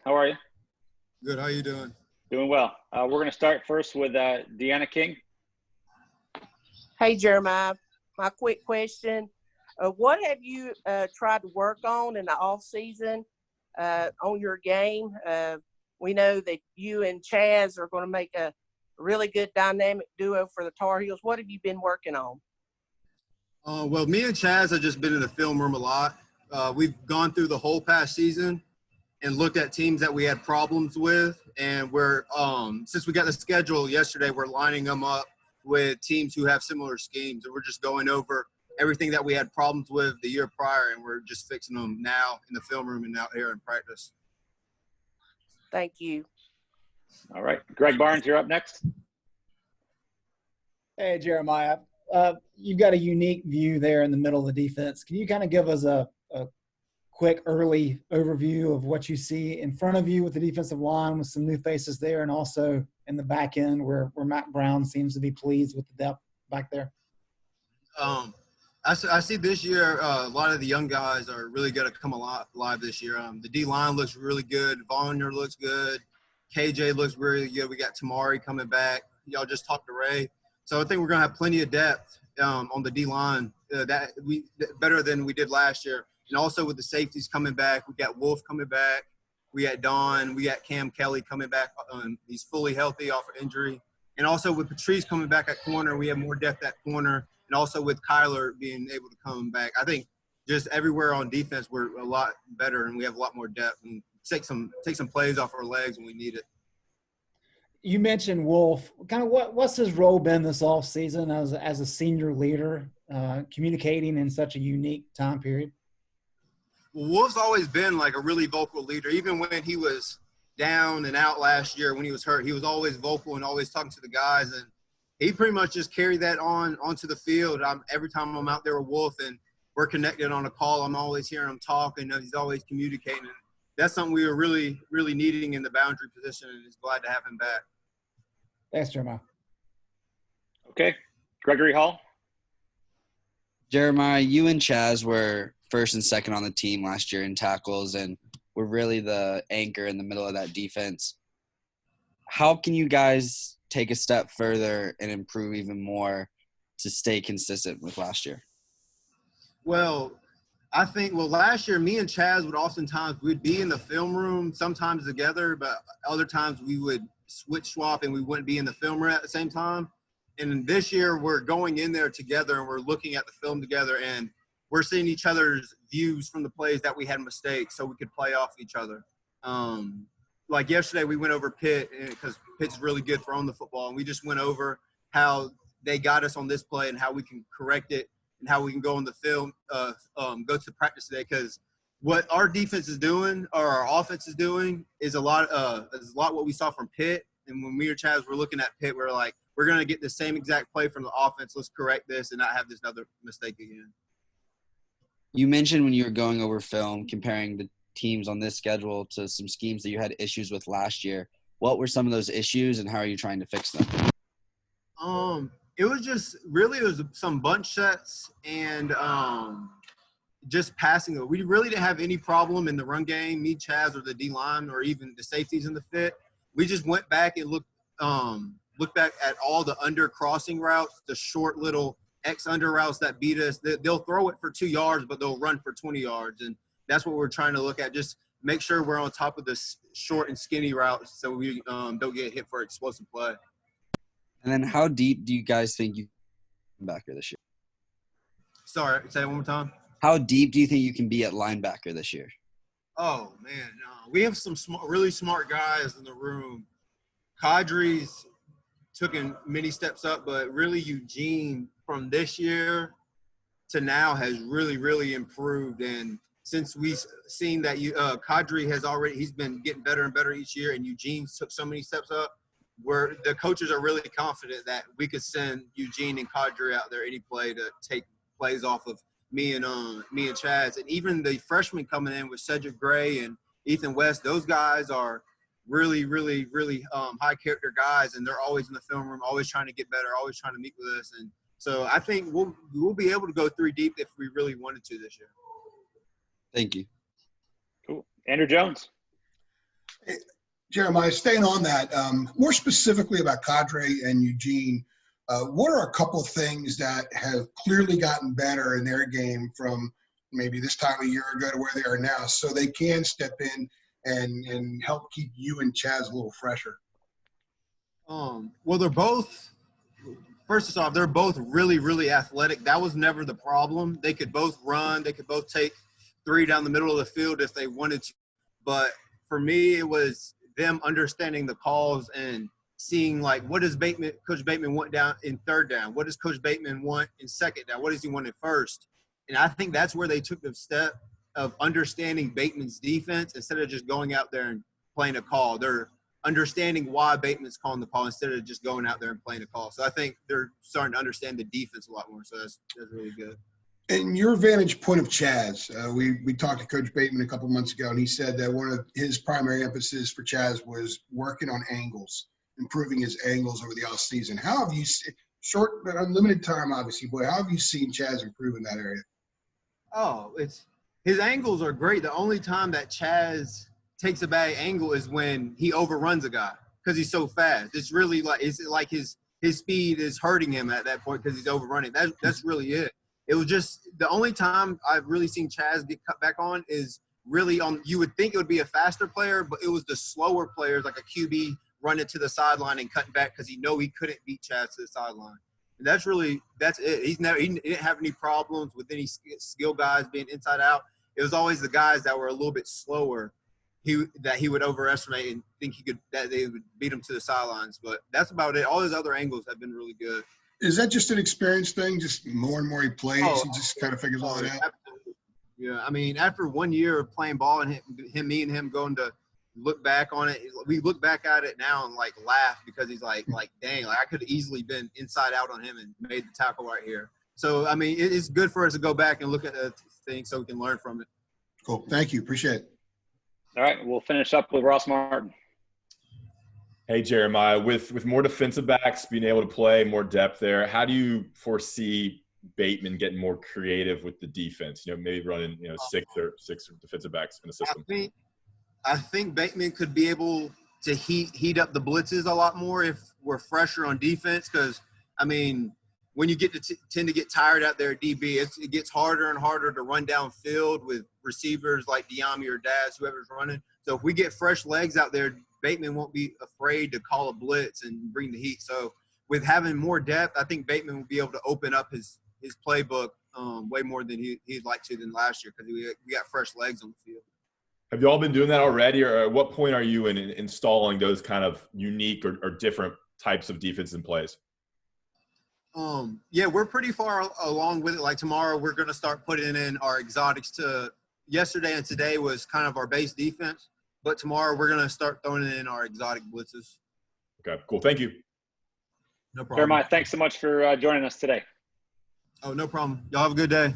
How are you? Good. How you doing? Doing well. We're going to start first with Deanna King. Hey, Jeremiah, my quick question. What have you tried to work on in the off season on your game? We know that you and Chaz are going to make a really good dynamic duo for the Tar Heels. What have you been working on? Well, me and Chaz have just been in the film room a lot. We've gone through the whole past season and looked at teams that we had problems with, and we're since we got the schedule yesterday, we're lining them up with teams who have similar schemes, and we're just going over everything that we had problems with the year prior, and we're just fixing them now in the film room and out here in practice. Thank you. All right. Greg Barnes, you're up next. Hey, Jeremiah. You've got a unique view there in the middle of the defense. Can you kind of give us a quick early overview of what you see in front of you with the defensive line with some new faces there, and also in the back end where Matt Brown seems to be pleased with the depth back there? I see this year a lot of the young guys are really going to come alive this year. The D-line looks really good. Vonner looks good. KJ looks really good. We got Tamari coming back. Y'all just talked to Ray. So I think we're going to have plenty of depth on the D-line, better than we did last year. And also with the safeties coming back, we got Wolf coming back. We got Don. We got Cam Kelly coming back. He's fully healthy off of injury. And also with Patrice coming back at corner, we have more depth at corner. And also with Kyler being able to come back. I think just everywhere on defense we're a lot better and we have a lot more depth and take some plays off our legs when we need it. You mentioned Wolf. Kind of what's his role been this offseason as a senior leader, communicating in such a unique time period? Well, Wolf's always been like a really vocal leader. Even when he was down and out last year when he was hurt, he was always vocal and always talking to the guys. And he pretty much just carried that onto the field. Every time I'm out there with Wolf and we're connected on a call, I'm always hearing him talk, and he's always communicating. That's something we were really, really needing in the boundary position, and he's glad to have him back. Thanks, Jeremiah. Okay. Gregory Hall. Jeremiah, you and Chaz were first and second on the team last year in tackles and were really the anchor in the middle of that defense. How can you guys take a step further and improve even more to stay consistent with last year? Well, I think, last year, me and Chaz would oftentimes, we'd be in the film room sometimes together, but other times we would swap and we wouldn't be in the film room at the same time. And this year we're going in there together and we're looking at the film together and we're seeing each other's views from the plays that we had mistakes so we could play off each other. Like yesterday we went over Pitt because Pitt's really good throwing the football, and we just went over how they got us on this play and how we can correct it and how we can go on the film, go to practice today, because what our defense is doing or our offense is doing is a lot what we saw from Pitt. And when me or Chaz were looking at Pitt, we were like, we're going to get the same exact play from the offense. Let's correct this and not have this other mistake again. You mentioned when you were going over film, comparing the teams on this schedule to some schemes that you had issues with last year. What were some of those issues and how are you trying to fix them? It was some bunch sets and just passing. We really didn't have any problem in the run game, me, Chaz, or the D-line, or even the safeties in the fit. We just went back and looked back at all the under crossing routes, the short little X under routes that beat us. They'll throw it for 2 yards, but they'll run for 20 yards. And that's what we're trying to look at. Just make sure we're on top of the short and skinny routes so we don't get hit for explosive play. And then how deep do you guys think you can be linebacker this year? Sorry, say it one more time. How deep do you think you can be at linebacker this year? Oh, man. We have some really smart guys in the room. Kadri's taken many steps up, but really Eugene from this year to now has really, really improved. And since we've seen that Kadri he's been getting better and better each year, and Eugene took so many steps up, where the coaches are really confident that we could send Eugene and Kadri out there any play to take plays off of me and Chaz. And even the freshmen coming in with Cedric Gray and Ethan West, those guys are really, really, really high character guys, and they're always in the film room, always trying to get better, always trying to meet with us. And so I think we'll be able to go 3 deep if we really wanted to this year. Thank you. Cool. Andrew Jones. Jeremiah, staying on that, more specifically about Cadre and Eugene, what are a couple of things that have clearly gotten better in their game from maybe this time a year ago to where they are now, so they can step in and help keep you and Chaz a little fresher? Well, they're both, first off, they're both really, really athletic. That was never the problem. They could both run. They could both take three down the middle of the field if they wanted to. But for me, it was them understanding the calls and seeing, like, what does Coach Bateman want down in third down? What does Coach Bateman want in second down? What does he want in first? And I think that's where they took the step of understanding Bateman's defense instead of just going out there and playing a call. They're understanding why Bateman's calling the call instead of just going out there and playing a call. So I think they're starting to understand the defense a lot more. So that's really good. And your vantage point of Chaz, we talked to Coach Bateman a couple months ago, and he said that one of his primary emphasis for Chaz was working on angles, improving his angles over the off season. How have you short, unlimited time, obviously, but how have you seen Chaz improve in that area? Oh, his angles are great. The only time that Chaz takes a bad angle is when he overruns a guy because he's so fast. It's really like his speed is hurting him at that point because he's overrunning. That's really it. It was just the only time I've really seen Chaz get cut back on is really on. You would think it would be a faster player, but it was the slower players like a QB running to the sideline and cutting back because he couldn't beat Chaz to the sideline. And that's it. He didn't have any problems with any skill guys being inside out. It was always the guys that were a little bit slower that he would overestimate and think that they would beat him to the sidelines. But that's about it. All his other angles have been really good. Is that just an experience thing? Just more and more he plays, he just kind of figures all that out? Absolutely. Yeah, I mean, after 1 year of playing ball and me and him going to look back on it, we look back at it now and like laugh because he's like dang, like I could have easily been inside out on him and made the tackle right here. So I mean, it's good for us to go back and look at the thing so we can learn from it. Cool, thank you, appreciate it. All right, we'll finish up with Ross Martin. Hey, Jeremiah, with more defensive backs being able to play, more depth there, how do you foresee Bateman getting more creative with the defense? Maybe running, six defensive backs in the system. I think Bateman could be able to heat up the blitzes a lot more if we're fresher on defense because, I mean, when you get to tend to get tired out there at DB, it gets harder and harder to run downfield with receivers like Diami or Daz, whoever's running. So if we get fresh legs out there, Bateman won't be afraid to call a blitz and bring the heat. So with having more depth, I think Bateman will be able to open up his playbook way more than he'd like to than last year because we got fresh legs on the field. Have you all been doing that already, or at what point are you in installing those kind of unique or different types of defensive plays? Yeah, we're pretty far along with it. Like tomorrow, we're going to start putting in our exotics. Yesterday and today was kind of our base defense, but tomorrow we're going to start throwing in our exotic blitzes. Okay, cool. Thank you. No problem. Jeremiah, thanks so much for joining us today. Oh, no problem. Y'all have a good day.